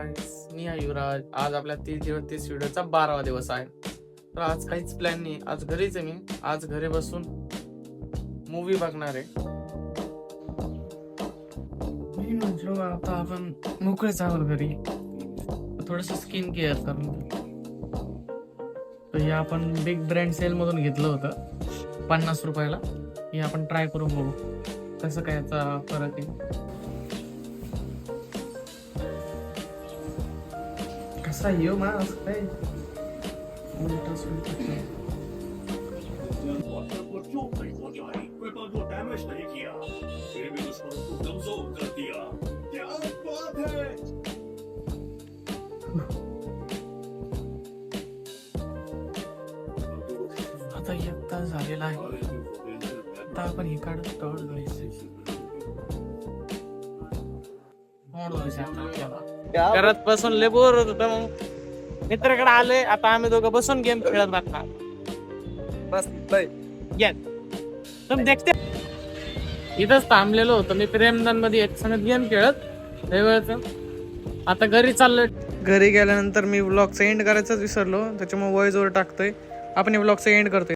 गाईस, मी आहे युवराज. आज आपल्या 30 व्हिडिओचा 12वा दिवस आहे. तर आज काहीच प्लॅन नाही. आज घरीच आहे मी. आज घरी बसून मूवी बघणार आहे. मी म्हटलो आता आपण मोकळेच आहोत घरी, थोडस स्किन केअर करून. तर हे आपण बिग ब्रँड सेल मधून घेतलं होतं 50 रुपयाला. हे आपण ट्राय करून बघू कसं काय याचा फरक आहे. कसा येऊ मास्क काय उलटा सुलटा. 我就可以做掉你，会帮助 damage 的一体啊，这边的程度更走更低啊。आता एक तास झालेला आहे. आता आपण हे काढून कवर घ्यायचं. घरात बसून लय बोर होत होतं. मग मित्राकडे आले. आता आम्ही दोघं बसून गेम खेळत बसणार. बस तुम्ही देखते इथंच थांबलेलो होतो मी प्रेमदान मध्ये एक संगत गेम खेळत वेळचं. आता घरी चाललोय. घरी गेल्यानंतर मी व्लॉगचा एंड करायचाच विसरलो, त्याच्यामुळे वॉइस ओव्हर टाकतोय. आपण व्लॉगचा एंड करतोय.